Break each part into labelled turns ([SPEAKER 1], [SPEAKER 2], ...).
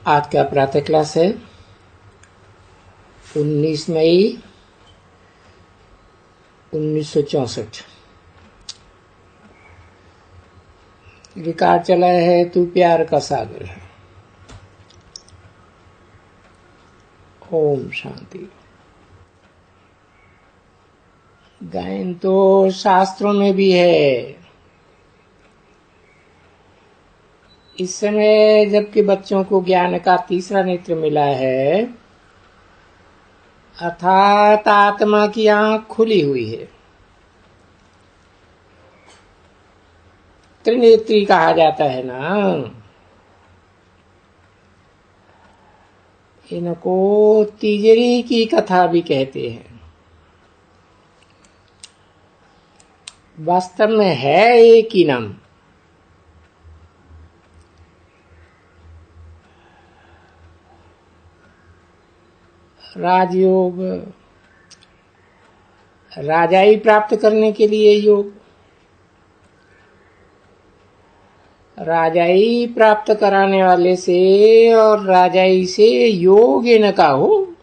[SPEAKER 1] आज का प्रातः क्लास है 19 मई 1964। रिकॉर्ड चला है तू प्यार का सागर है। ओम शांति। गायन तो शास्त्रों में भी है। इस समय जबकि बच्चों को ज्ञान का तीसरा नेत्र मिला है, अर्थात आत्मा की आंख खुली हुई है। त्रिनेत्री कहा जाता है ना, इनको तिजरी की कथा भी कहते हैं। वास्तव में है एक ही नाम। राजयोग, राजाई प्राप्त करने के लिए योग, राजाई प्राप्त कराने वाले से और राजाई से योग न का हो।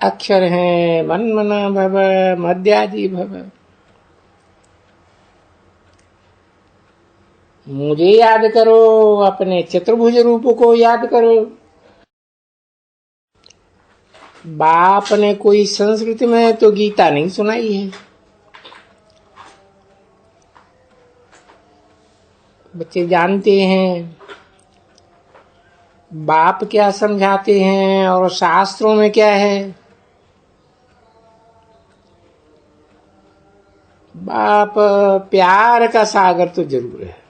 [SPEAKER 1] अक्षर हैं मन्मना भव मध्याजी भव। मुझे याद करो, अपने चतुर्भुज रूप को याद करो। बाप ने कोई संस्कृत में तो गीता नहीं सुनाई है। बच्चे जानते हैं बाप क्या समझाते हैं और शास्त्रों में क्या है। बाप प्यार का सागर तो जरूर है।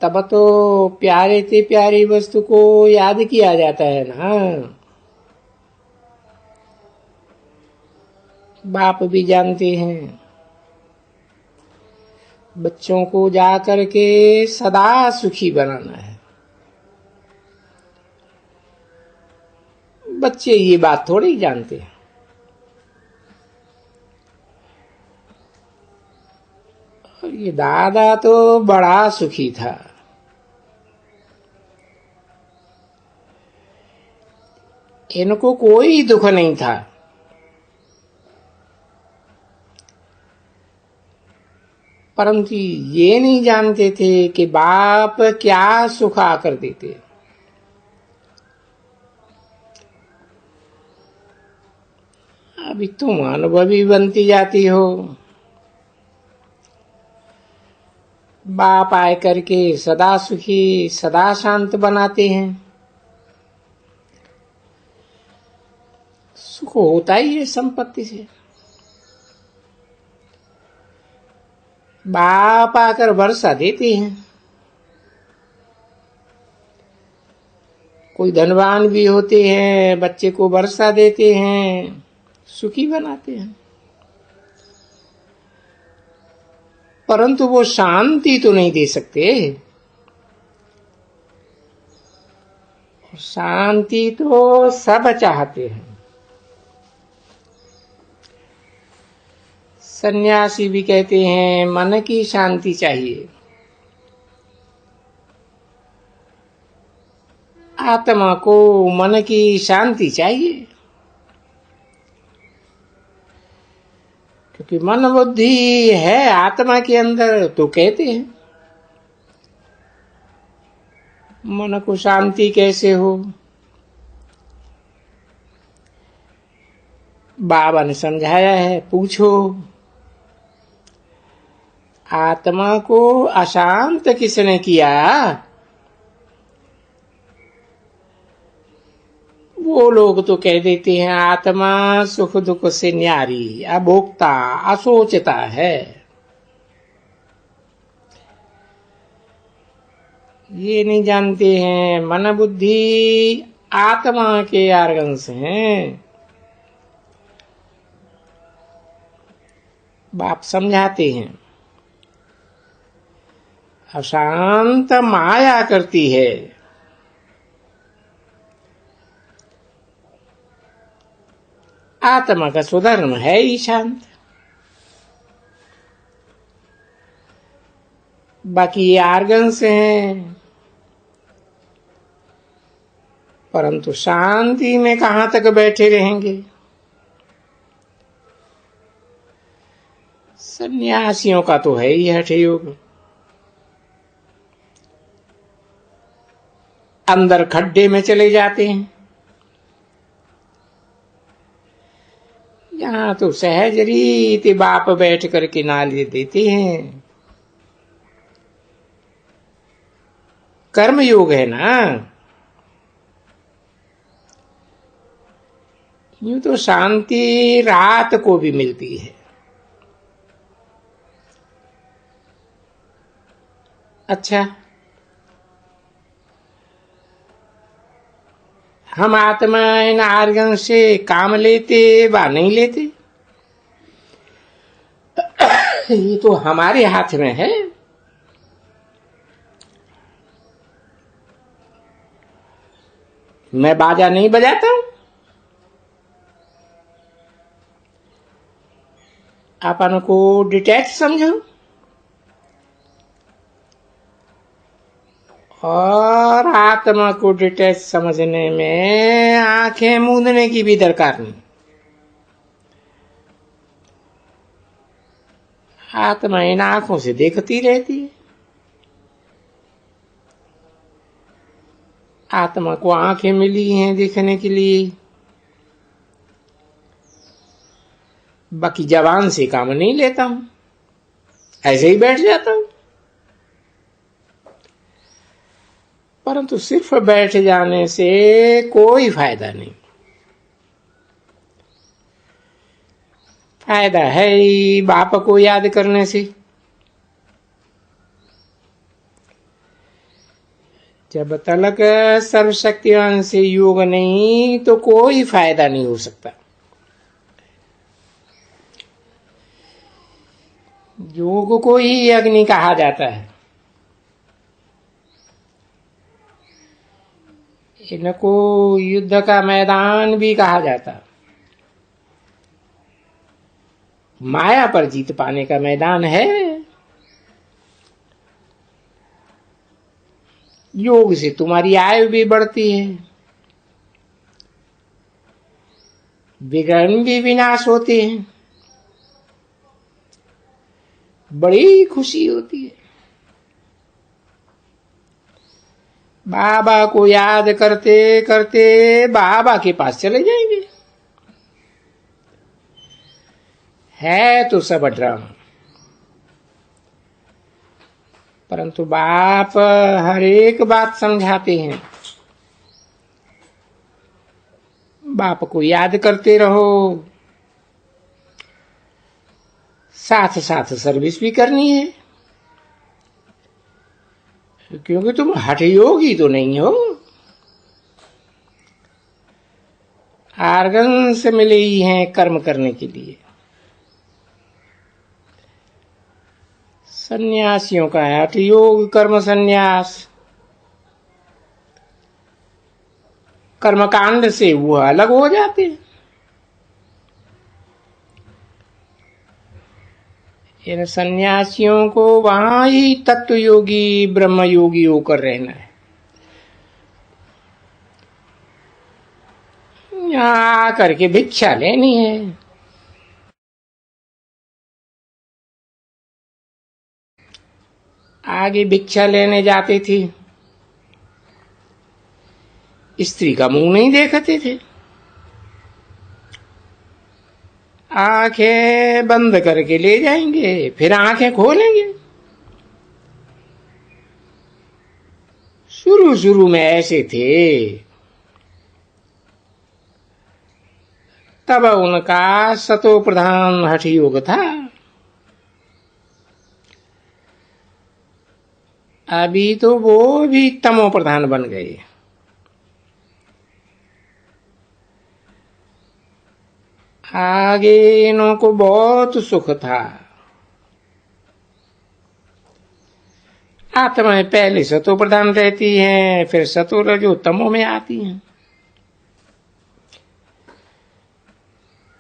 [SPEAKER 1] तब तो प्यारे से प्यारी वस्तु को याद किया जाता है ना। बाप भी जानते हैं बच्चों को जा करके सदा सुखी बनाना है। बच्चे ये बात थोड़ी ही जानते हैं। और ये दादा तो बड़ा सुखी था। इनको कोई दुख नहीं था। परंतु ये नहीं जानते थे कि बाप क्या सुख आकर देते। अभी तुम अनुभवी बनती जाती हो। बाप आए करके सदा सुखी सदा शांत बनाते हैं। सुख होता ही है संपत्ति से। बाप आकर वर्षा देते हैं। कोई धनवान भी होते हैं, बच्चे को वर्षा देते हैं, सुखी बनाते हैं। परंतु वो शांति तो नहीं दे सकते। शांति तो सब चाहते हैं। सन्यासी भी कहते हैं मन की शांति चाहिए। आत्मा को मन की शांति चाहिए, क्योंकि मन बुद्धि है आत्मा के अंदर। तो कहते हैं मन को शांति कैसे हो। बाबा ने समझाया है, पूछो आत्मा को अशांत किसने किया। वो लोग तो कह देते हैं आत्मा सुख दुख से न्यारी, अभोक्ता, असोचता है। ये नहीं जानते हैं मन बुद्धि आत्मा के आर्गन्स हैं। बाप समझाते हैं अशांत माया करती है। आत्मा का स्वधर्म है ही शांत। बाकी ये आर्गन्स हैं, परंतु शांति में कहां तक बैठे रहेंगे। सन्यासियों का तो है ही हठ योग। अंदर खड्डे में चले जाते हैं। यहां तो सहज रीति बाप बैठ करके नाले देते हैं। कर्म योग है ना। यूं तो शांति रात को भी मिलती है। अच्छा, हम आत्मा इन आर्गन से काम लेते व नहीं लेते, ये तो हमारे हाथ में है। मैं बाजा नहीं बजाता हूं, अपन को डिटैच समझो, और आत्मा को डिटैच समझने में आंखें मूंदने की भी दरकार नहीं। आत्मा इन आंखों से देखती रहती है। आत्मा को आंखें मिली हैं देखने के लिए, बाकी जबान से काम नहीं लेता हूं, ऐसे ही बैठ जाता हूं। परंतु सिर्फ बैठ जाने से कोई फायदा नहीं। फायदा है ही बाप को याद करने से। जब तलक सर्वशक्तिवान से योग नहीं तो कोई फायदा नहीं हो सकता। योग को ही अग्नि कहा जाता है। इनको युद्ध का मैदान भी कहा जाता। माया पर जीत पाने का मैदान है। योग से तुम्हारी आयु भी बढ़ती है, विघ्न भी विनाश होते हैं, बड़ी खुशी होती है। बाबा को याद करते करते बाबा के पास चले जाएंगे। है तो सब ड्रामा, परंतु बाप हर एक बात समझाते हैं। बाप को याद करते रहो, साथ साथ सर्विस भी करनी है, क्योंकि तुम हठ योगी तो नहीं हो। आर्गन से मिले ही हैं कर्म करने के लिए। सन्यासियों का है हठ योग, कर्म संन्यास। कर्मकांड से वो अलग हो जाते हैं। इन सन्यासियों को वहां ही तत्व योगी ब्रह्म योगी होकर रहना है। यहां आकर के भिक्षा लेनी है। आगे भिक्षा लेने जाती थी, स्त्री का मुंह नहीं देखते थे, आंखें बंद करके ले जाएंगे, फिर आंखें खोलेंगे। शुरू शुरू में ऐसे थे, तब उनका सतो प्रधान हठ योग था। अभी तो वो भी तमो प्रधान बन गए। आगे इन्हों को बहुत सुख था। आत्माएं पहले सतो प्रधान रहती हैं, फिर सतो रजो तमो में आती हैं।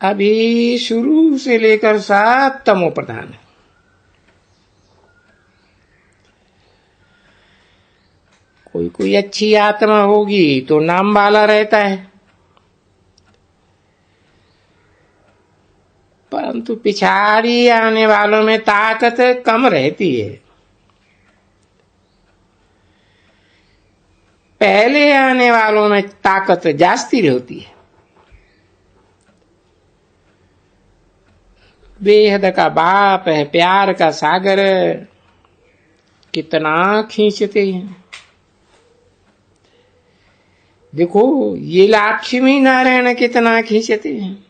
[SPEAKER 1] अभी शुरू से लेकर सात तमो प्रधान है। कोई कोई अच्छी आत्मा होगी तो नाम वाला रहता है, परंतु पिछाड़ी आने वालों में ताकत कम रहती है। पहले आने वालों में ताकत जास्ती होती है। बेहद का बाप है, प्यार का सागर, कितना खींचते हैं। देखो ये लक्ष्मी नारायण कितना खींचते हैं।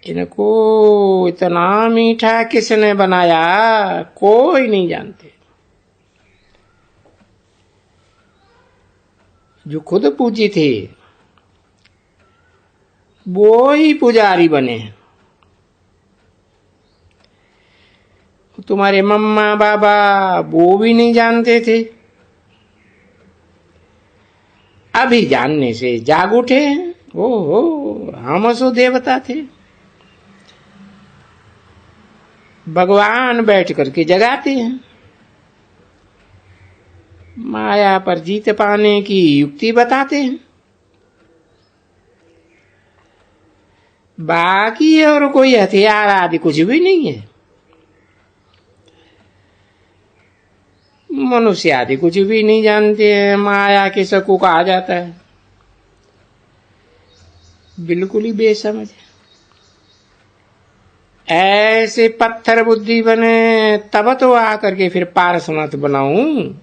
[SPEAKER 1] इनको इतना मीठा किसने बनाया कोई नहीं जानते। जो खुद पूजी थे वो ही पुजारी बने। तुम्हारे मम्मा बाबा वो भी नहीं जानते थे, अभी जानने से जाग उठे। ओहो हम सो देवता थे। भगवान बैठ करके जगाते हैं, माया पर जीत पाने की युक्ति बताते हैं। बाकी और कोई हथियार आदि कुछ भी नहीं है। मनुष्य आदि कुछ भी नहीं जानते हैं। माया के सबको कहा जाता है, बिल्कुल ही बेसमझ। ऐसे पत्थर बुद्धि बने तब तो आकर के फिर पारसनाथ बनाऊं।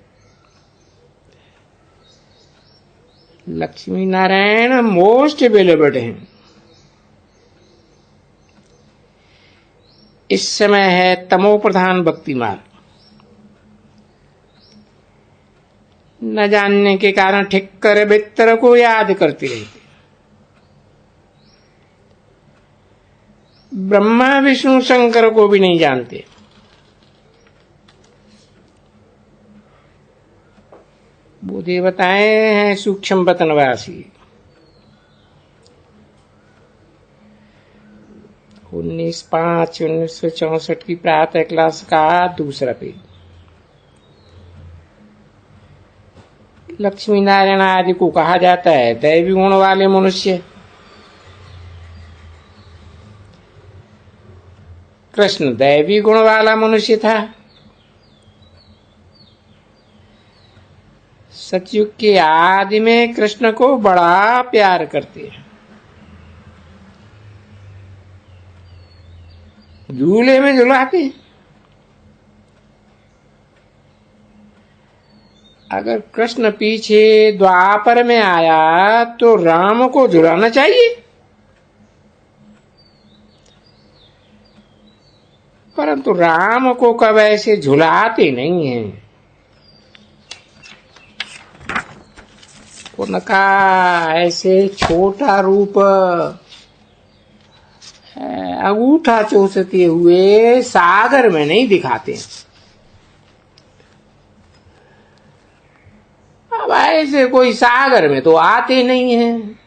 [SPEAKER 1] लक्ष्मी नारायण मोस्ट बेलेबड हैं। इस समय है तमो प्रधान भक्ति मार्ग। न जानने के कारण ठिक्कर बित्तर को याद करते रहते। ब्रह्मा विष्णु शंकर को भी नहीं जानते। वो देवताएं हैं सूक्ष्म वतनवासी। 19/5/1964 की प्रातः क्लास का दूसरा पेज। लक्ष्मी नारायण आदि को कहा जाता है दैवी गुण वाले मनुष्य। कृष्ण दैवी गुण वाला मनुष्य था। सतयुग के आदि में कृष्ण को बड़ा प्यार करते हैं। झूले में झुलाते। अगर कृष्ण पीछे द्वापर में आया तो राम को झुलाना चाहिए, परंतु राम को कब ऐसे झुलाते नहीं हैं। उनका ऐसे छोटा रूप अंगूठा चूसते हुए सागर में नहीं दिखाते। अब ऐसे कोई सागर में तो आते नहीं हैं।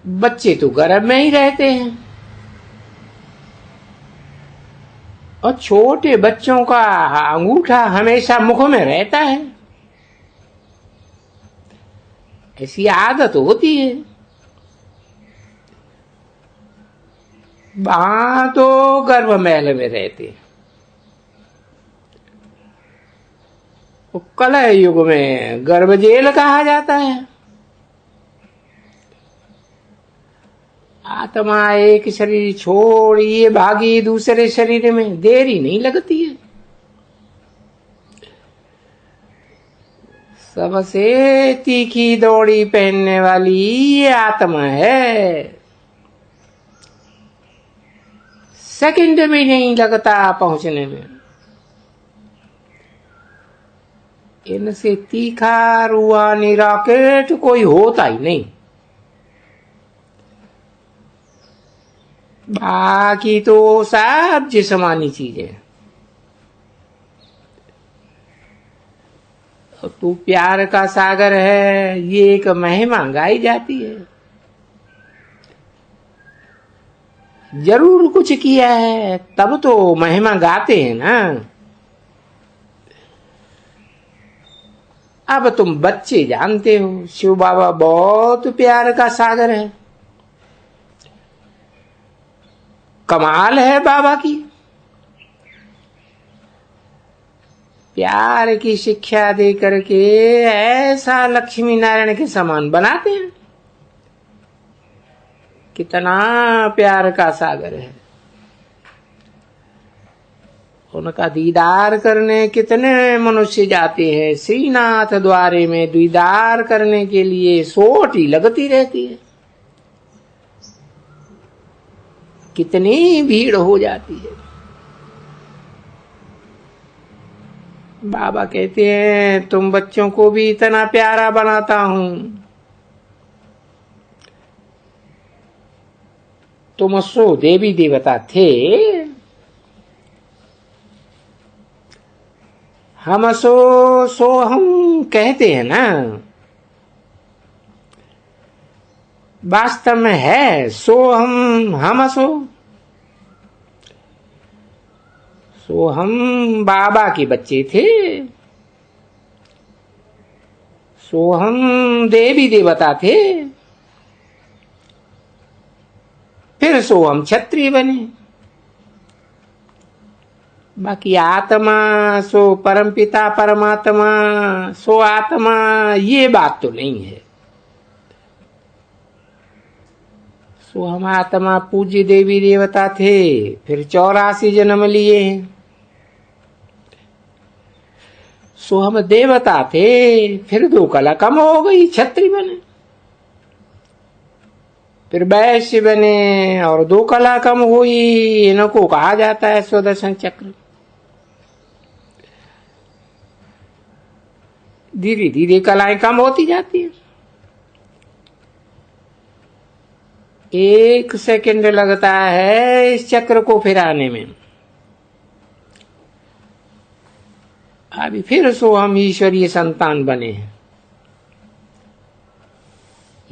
[SPEAKER 1] बच्चे तो गर्भ में ही रहते हैं और छोटे बच्चों का अंगूठा हमेशा मुख में रहता है। ऐसी आदत होती है। वहां तो गर्भ महल में रहते। कलह युग में गर्भ जेल कहा जाता है। आत्मा एक शरीर छोड़िए भागी दूसरे शरीर में, देरी नहीं लगती है। सबसे तीखी दौड़ी पहनने वाली ये आत्मा है। सेकंड में नहीं लगता पहुंचने में। इनसे तीखा रूहानी रॉकेट कोई होता ही नहीं। बाकी तो सब जिस्मानी चीजें। तू प्यार का सागर है, ये एक महिमा गाई जाती है। जरूर कुछ किया है तब तो महिमा गाते हैं ना। अब तुम बच्चे जानते हो शिव बाबा बहुत प्यार का सागर है। कमाल है बाबा की, प्यार की शिक्षा दे करके ऐसा लक्ष्मी नारायण के समान बनाते हैं। कितना प्यार का सागर है। उनका दीदार करने कितने मनुष्य जाते हैं। श्रीनाथ द्वारे में दीदार करने के लिए सोटी लगती रहती है। कितनी भीड़ हो जाती है। बाबा कहते हैं तुम बच्चों को भी इतना प्यारा बनाता हूं। तुम सो देवी देवता थे, हम सो हम कहते हैं ना, वास्तव में है सो हम सो हम बाबा के बच्चे थे। सो हम देवी देवता थे, फिर सो हम क्षत्रिय बने। बाकी आत्मा सो परमपिता परमात्मा सो आत्मा, ये बात तो नहीं है। सो हम आत्मा पूज्य देवी देवता थे, फिर 84 जन्म लिए हैं। सो हम देवता थे, फिर 2 कला कम हो गई, क्षत्रिय बने। फिर वैश्य बने और 2 कला कम हुई। इनको कहा जाता है सुदर्शन चक्र। धीरे धीरे कलाएं कम होती जाती है। 1 सेकंड लगता है इस चक्र को फिराने में। अभी फिर सो हम ईश्वरीय संतान बने हैं।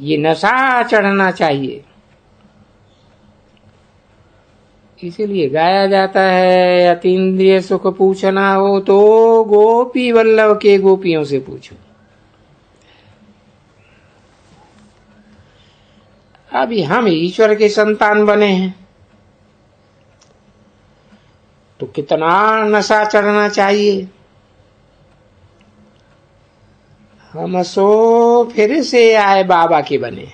[SPEAKER 1] ये नशा चढ़ना चाहिए। इसीलिए गाया जाता है अतीन्द्रिय सुख पूछना हो तो गोपी वल्लभ के गोपियों से पूछो। अभी हम ईश्वर के संतान बने हैं तो कितना नशा चढ़ना चाहिए। हम सो फिर से आए बाबा के बने।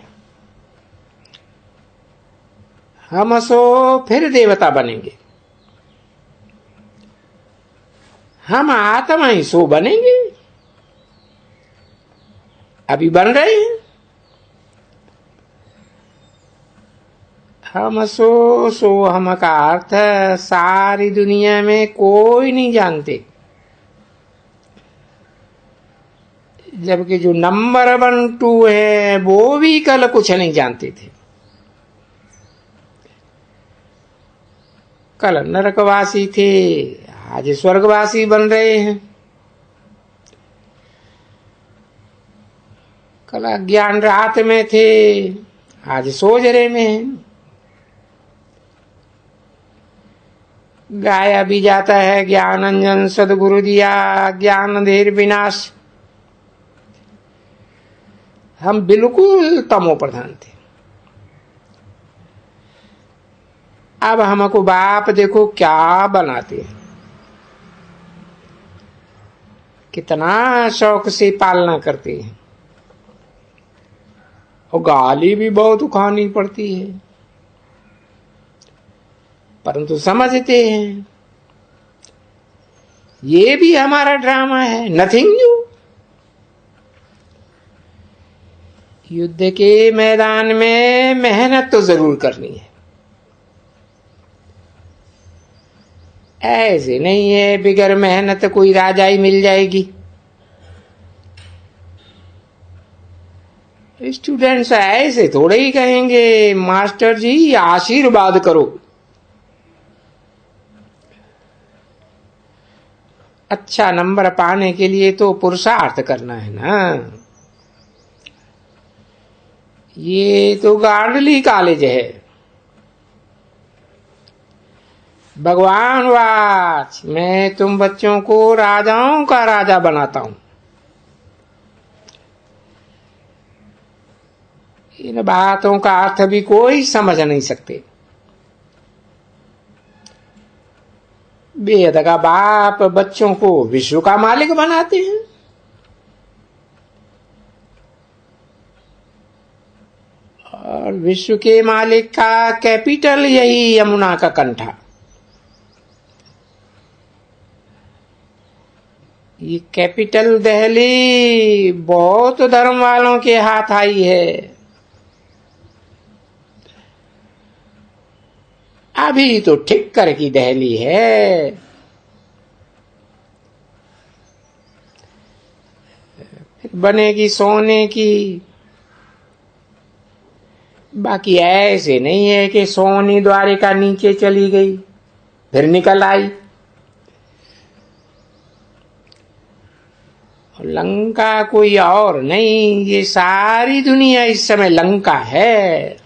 [SPEAKER 1] हम सो फिर देवता बनेंगे। हम आत्मा ही सो बनेंगे। अभी बन रहे हैं। हम सो हम का अर्थ सारी दुनिया में कोई नहीं जानते, जबकि जो नंबर 1 2 है वो भी कल कुछ नहीं जानते थे। कल नरकवासी थे, आज स्वर्गवासी बन रहे हैं। कल अज्ञान रात में थे, आज सोजरे में हैं। गाया भी जाता है ज्ञान अंजन सदगुरु दिया ज्ञान अंधेर विनाश। हम बिल्कुल तमो प्रधान थे। अब हमको बाप देखो क्या बनाते हैं। कितना शौक से पालना करते हैं और गाली भी बहुत खानी पड़ती है, परंतु समझते हैं ये भी हमारा ड्रामा है, नथिंग न्यू। युद्ध के मैदान में मेहनत तो जरूर करनी है। ऐसे नहीं है बिगर मेहनत कोई राजाई मिल जाएगी। स्टूडेंट्स ऐसे थोड़े ही कहेंगे मास्टर जी आशीर्वाद करो। अच्छा नंबर पाने के लिए तो पुरुषार्थ करना है ना। ये तो गार्डली कॉलेज है। भगवान वाच मैं तुम बच्चों को राजाओं का राजा बनाता हूं। इन बातों का अर्थ भी कोई समझ नहीं सकते। वेद का बाप बच्चों को विश्व का मालिक बनाते हैं। और विश्व के मालिक का कैपिटल यही यमुना का कंठा। ये कैपिटल दिल्ली बौद्ध धर्म वालों के हाथ आई है। अभी तो ठिक्कर की दिल्ली है। फिर बनेगी सोने की। बाकी ऐसे नहीं है कि सोनी द्वारिका नीचे चली गई फिर निकल आई। लंका कोई और नहीं, ये सारी दुनिया इस समय लंका है।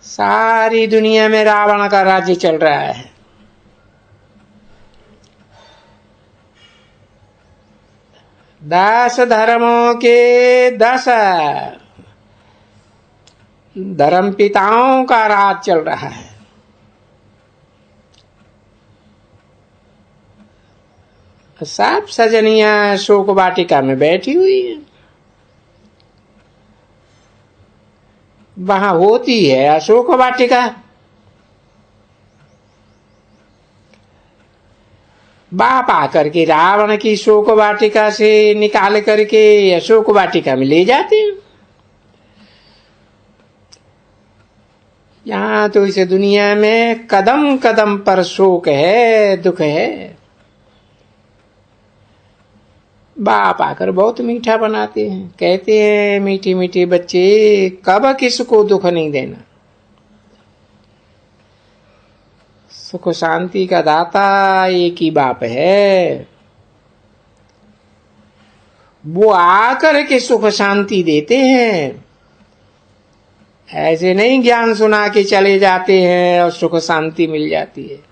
[SPEAKER 1] सारी दुनिया में रावण का राज्य चल रहा है। दस धर्मों के 10 धर्म पिताओं का राज चल रहा है। सब सजनियां शोक वाटिका में बैठी हुई है। वहां होती है अशोक वाटिका। बाप आकर के रावण की शोक वाटिका से निकाल करके अशोक वाटिका में ले जाते हैं। यहां तो इस दुनिया में कदम कदम पर शोक है, दुख है। बाप आकर बहुत मीठा बनाते हैं, कहते हैं मीठी मीठी बच्चे कब किसको दुख नहीं देना। सुख शांति का दाता एक ही बाप है। वो आकर के सुख शांति देते हैं। ऐसे नहीं ज्ञान सुना के चले जाते हैं और सुख शांति मिल जाती है।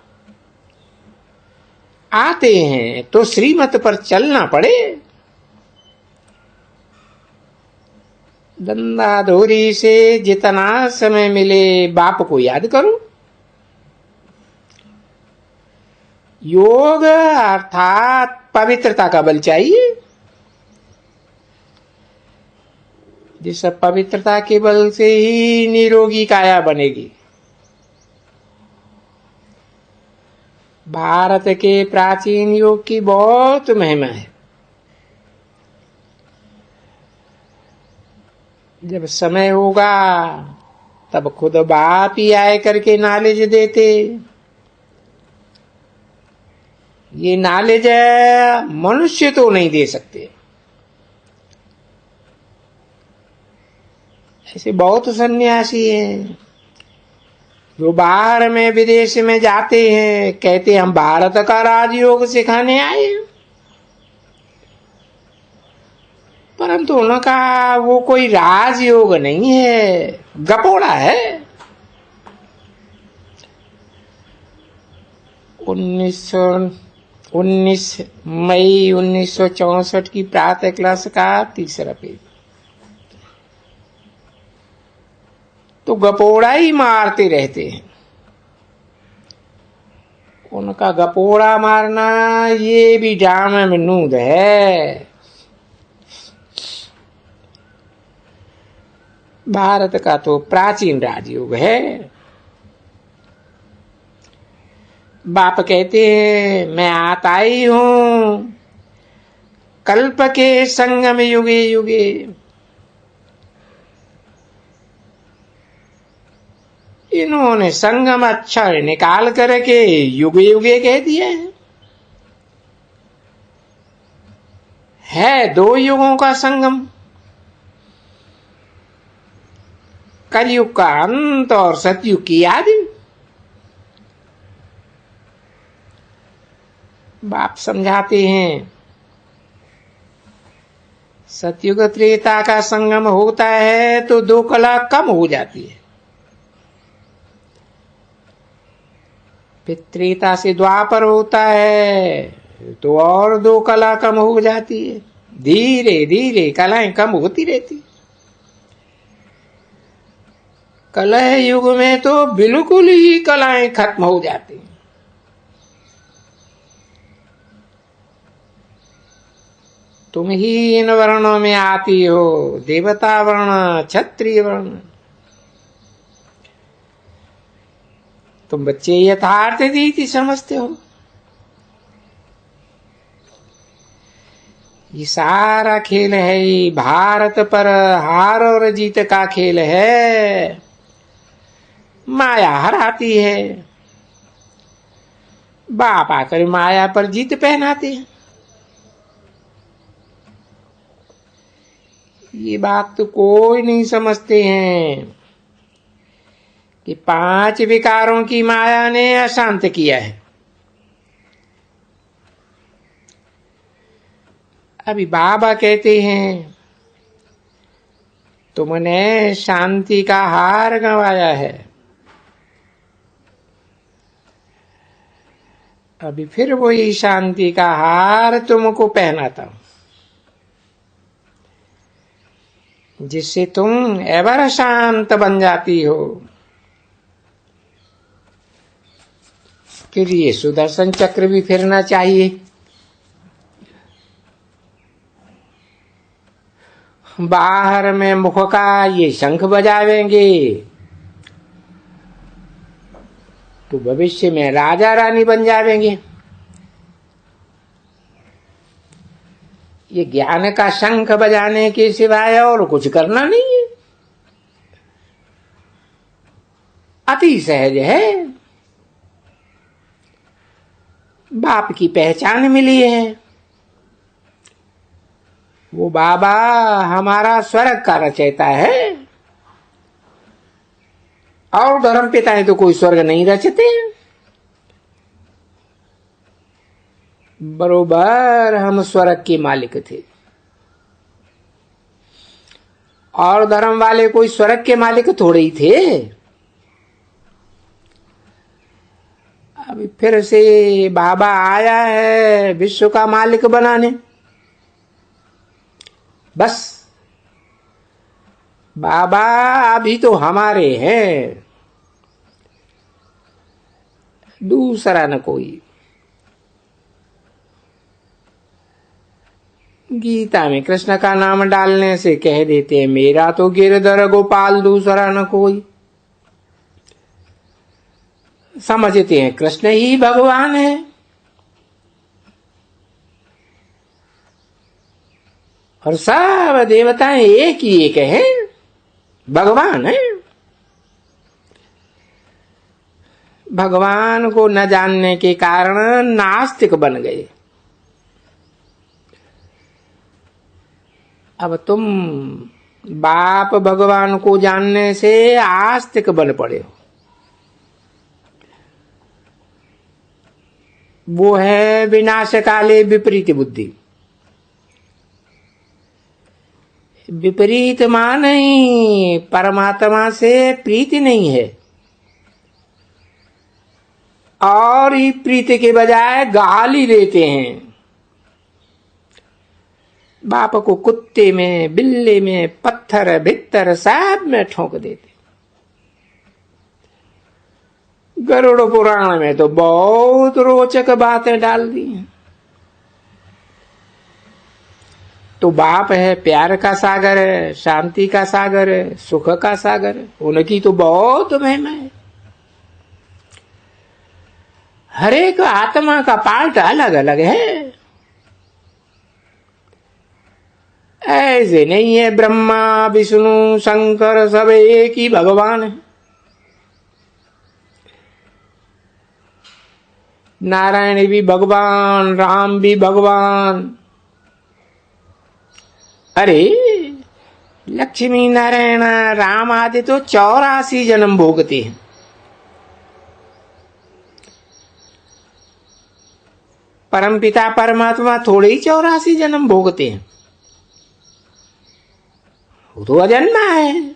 [SPEAKER 1] आते हैं तो श्रीमत पर चलना पड़े। धंधाधोरी से जितना समय मिले बाप को याद करो। योग अर्थात पवित्रता का बल चाहिए। जिस पवित्रता के बल से ही निरोगी काया बनेगी। भारत के प्राचीन योग की बहुत महिमा है। जब समय होगा तब खुद बाप ही आए करके नॉलेज देते। ये नॉलेज मनुष्य तो नहीं दे सकते। ऐसे बहुत सन्यासी हैं जो बाहर में विदेश में जाते हैं, कहते हम भारत का राजयोग सिखाने आए हैं। परंतु उनका वो कोई राजयोग नहीं है, गपोड़ा है। 19 मई 1964 की प्रातः क्लास का 3रा पेज। तो गपोड़ा ही मारते रहते हैं। उनका गपोड़ा मारना ये भी जाम में नूद है। भारत का तो प्राचीन राजयोग है। बाप कहते हैं मैं आता ही हूं कल्प के संगम युगे युगे। इन्होंने संगम अक्षर निकाल करके युगे युगे कह दिया है 2 युगों का संगम। कलयुग का अंत और सतयुग की आदि। बाप समझाते हैं सतयुग त्रेता का संगम होता है तो 2 कला कम हो जाती है। फिर त्रेता से द्वापर होता है तो और 2 कला कम हो जाती है। धीरे धीरे कलाएं कम होती रहती। कलह युग में तो बिल्कुल ही कलाएं खत्म हो जाती हैं। तुम ही इन वर्णों में आती हो, देवता वर्ण, क्षत्रिय वर्ण। तुम बच्चे यथार्थ रीति समझते हो। ये सारा खेल है, ये भारत पर हार और जीत का खेल है। माया हराती है, बाप आकर माया पर जीत पहनाते हैं। ये बात तो कोई नहीं समझते हैं कि 5 विकारों की माया ने अशांत किया है। अभी बाबा कहते हैं तुमने शांति का हार गंवाया है। अभी फिर वही शांति का हार तुमको पहनाता हूं, जिससे तुम एवर शांत बन जाती हो। फिर ये सुदर्शन चक्र भी फिरना चाहिए। बाहर में मुख का ये शंख बजावेंगे तो भविष्य में राजा रानी बन जावेंगे। ये ज्ञान का शंख बजाने के सिवाय और कुछ करना नहीं है। अति सहज है। बाप की पहचान मिली है। वो बाबा हमारा स्वर्ग का रचयिता है। और धर्म पिताएं तो कोई स्वर्ग नहीं रचते। बरोबर हम स्वर्ग के मालिक थे, और धर्म वाले कोई स्वर्ग के मालिक थोड़े ही थे। अभी फिर से बाबा आया है विश्व का मालिक बनाने। बस बाबा अभी तो हमारे हैं, दूसरा न कोई। गीता में कृष्ण का नाम डालने से कह देते हैं मेरा तो गिरधर गोपाल, दूसरा न कोई। समझते हैं कृष्ण ही भगवान है। और सब देवताएं एक ही एक हैं, भगवान है। भगवान को न जानने के कारण नास्तिक बन गए। अब तुम बाप भगवान को जानने से आस्तिक बन पड़े हो। वो है विनाश काले विपरीत बुद्धि। विपरीत मान नहीं, परमात्मा से प्रीति नहीं है, और ही प्रीति के बजाय गाली देते हैं। बाप को कुत्ते में, बिल्ली में, पत्थर भित्तर सब में ठोक देते। गरुड़ पुराण में तो बहुत रोचक बातें डाल दी हैं। तो बाप है प्यार का सागर है, शांति का सागर है, सुख का सागर है। उनकी तो बहुत महिमा है। हर एक आत्मा का पार्ट अलग अलग है। ऐसे नहीं है ब्रह्मा विष्णु शंकर सब एक ही भगवान है। नारायण भी भगवान, राम भी भगवान। अरे लक्ष्मी नारायण राम आदि तो 84 जन्म भोगते हैं। परमपिता परमात्मा थोड़े ही 84 जन्म भोगते हैं। वो तो अजन्मा है।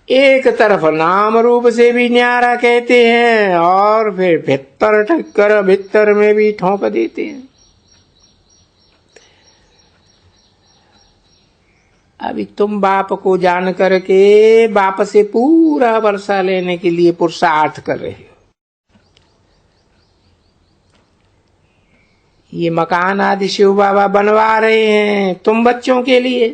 [SPEAKER 1] एक तरफ नाम रूप से भी न्यारा कहते हैं, और फिर भीतर ठक्कर भीतर में भी ठोक देते हैं। अभी तुम बाप को जान करके बाप से पूरा वर्षा लेने के लिए पुरुषार्थ कर रहे हो। ये मकान आदि शिव बाबा बनवा रहे हैं तुम बच्चों के लिए,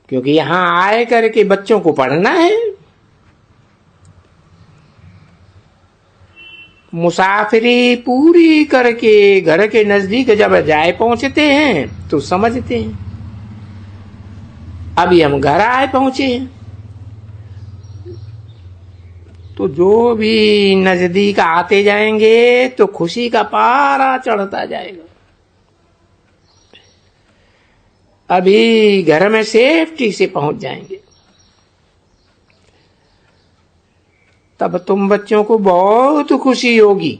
[SPEAKER 1] क्योंकि यहां आए करके बच्चों को पढ़ना है। मुसाफिरी पूरी करके घर के नजदीक जब जाए पहुंचते हैं तो समझते हैं अभी हम घर आए पहुंचे हैं। तो जो भी नजदीक आते जाएंगे तो खुशी का पारा चढ़ता जाएगा। अभी घर में सेफ्टी से पहुंच जाएंगे, तब तुम बच्चों को बहुत खुशी होगी।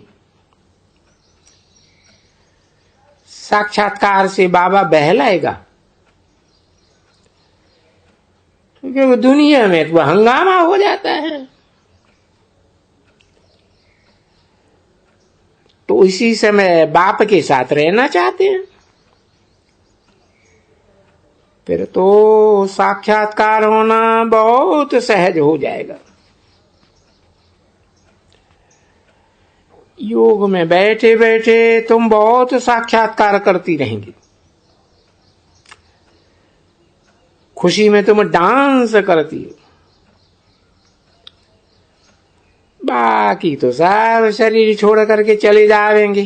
[SPEAKER 1] साक्षात्कार से बाबा बहलाएगा, क्योंकि दुनिया में तो हंगामा हो जाता है। तो इसी समय बाप के साथ रहना चाहते हैं, फिर तो साक्षात्कार होना बहुत सहज हो जाएगा। योग में बैठे बैठे तुम बहुत साक्षात्कार करती रहेंगी। खुशी में तुम डांस करती हो, बाकी तो सब शरीर छोड़ करके चले जाएंगे।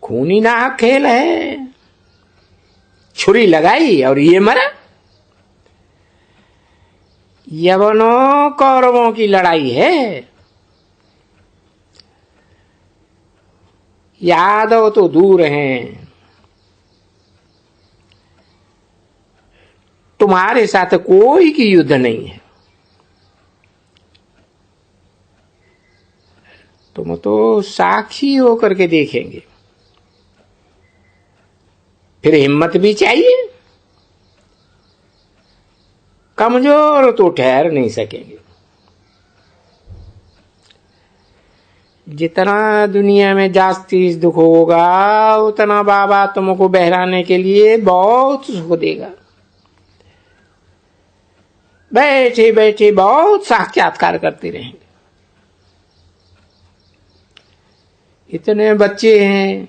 [SPEAKER 1] खूनी नाहक खेल है, छुरी लगाई और ये मरा। यवनों कौरवों की लड़ाई है, यादव तो दूर हैं। तुम्हारे साथ कोई की युद्ध नहीं है। तुम तो साक्षी होकर के देखेंगे। फिर हिम्मत भी चाहिए, कमजोर तो ठहर नहीं सकेंगे। जितना दुनिया में जास्ती दुख होगा उतना बाबा तुमको बहराने के लिए बहुत सुख देगा। बैठे बैठे बहुत साक्षात्कार करते रहेंगे। इतने बच्चे हैं,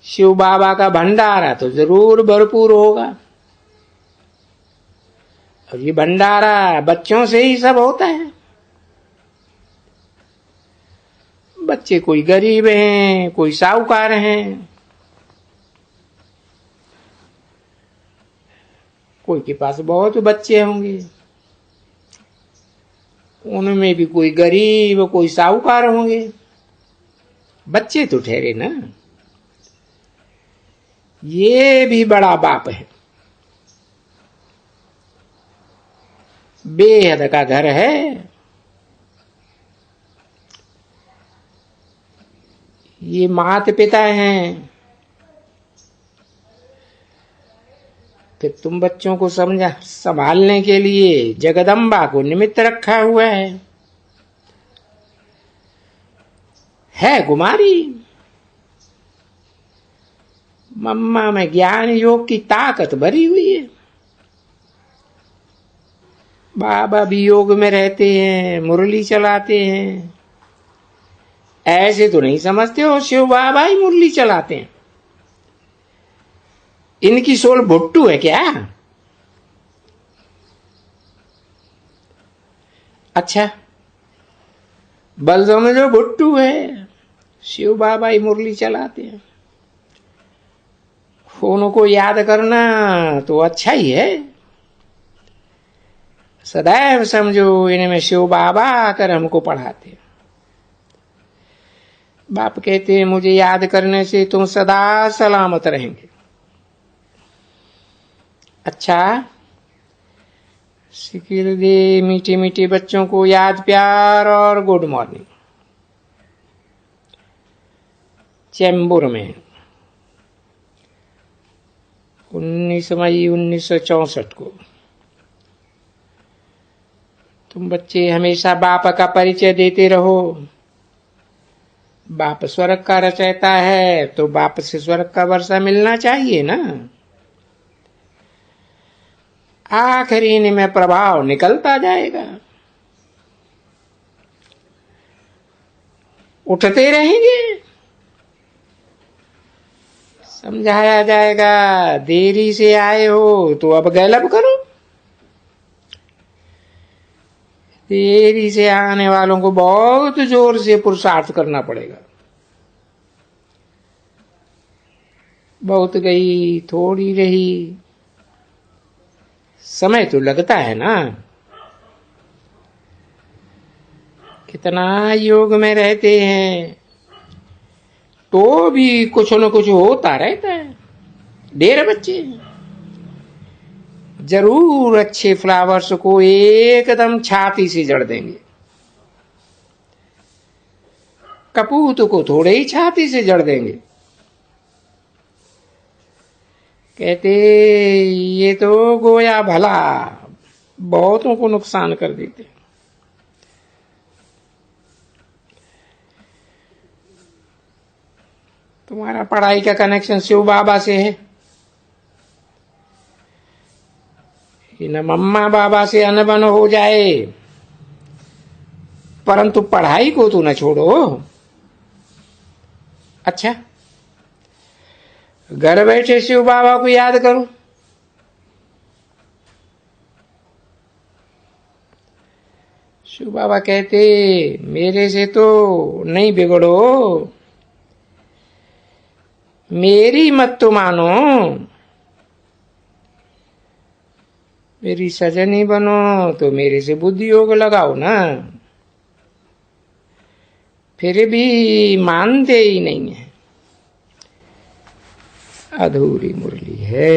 [SPEAKER 1] शिव बाबा का भंडारा तो जरूर भरपूर होगा। और ये भंडारा बच्चों से ही सब होता है। बच्चे कोई गरीब हैं, कोई साहूकार हैं, कोई के पास बहुत बच्चे होंगे, उनमें भी कोई गरीब कोई साहूकार होंगे। बच्चे तो ठहरे ना। ये भी बड़ा बाप है, बेहद का घर है। ये माता पिता हैं। फिर तुम बच्चों को समझा संभालने के लिए जगदम्बा को निमित्त रखा हुआ है कुमारी। मम्मा में ज्ञान योग की ताकत भरी हुई है। बाबा भी योग में रहते हैं, मुरली चलाते हैं। ऐसे तो नहीं समझते हो शिव बाबा ही मुरली चलाते हैं। इनकी सोल भुट्टू है क्या? अच्छा, बलदो में जो भुट्टू है, शिव बाबा ही मुरली चलाते हैं। उनको याद करना तो अच्छा ही है। सदैव समझो इनमें शिव बाबा आकर हमको पढ़ाते हैं। बाप कहते हैं मुझे याद करने से तुम सदा सलामत रहेंगे। अच्छा, सिकिल दे मीठे मीठे बच्चों को याद प्यार और गुड मॉर्निंग। चेंबूर में 19 मई 1964 को तुम बच्चे हमेशा बाप का परिचय देते रहो। बाप स्वर्ग का रचयिता है तो बाप से स्वर्ग का वर्षा मिलना चाहिए ना। आखिरी इनमें प्रभाव निकलता जाएगा, उठते रहेंगे। समझाया जाएगा, देरी से आए हो तो अब गैलब करो। देरी से आने वालों को बहुत जोर से पुरुषार्थ करना पड़ेगा। बहुत गई थोड़ी रही, समय तो लगता है ना। कितना योग में रहते हैं तो भी कुछ न कुछ होता रहता है। ढेर बच्चे जरूर अच्छे फ्लावर्स को एकदम छाती से जड़ देंगे, कपूत को थोड़े ही छाती से जड़ देंगे। कहते ये तो गोया भला, बहुतों को नुकसान कर देते। तुम्हारा पढ़ाई का कनेक्शन शिव बाबा से है, न मम्मा बाबा से अनबन हो जाए, परंतु पढ़ाई को तो न छोड़ो। अच्छा, घर बैठे शिव बाबा को याद करो। शिव बाबा कहते मेरे से तो नहीं बिगड़ो, मेरी मत तो मानो, मेरी सजनी बनो तो मेरे से बुद्धि योग लगाओ ना। फिर भी मानते ही नहीं है। अधूरी मुरली है।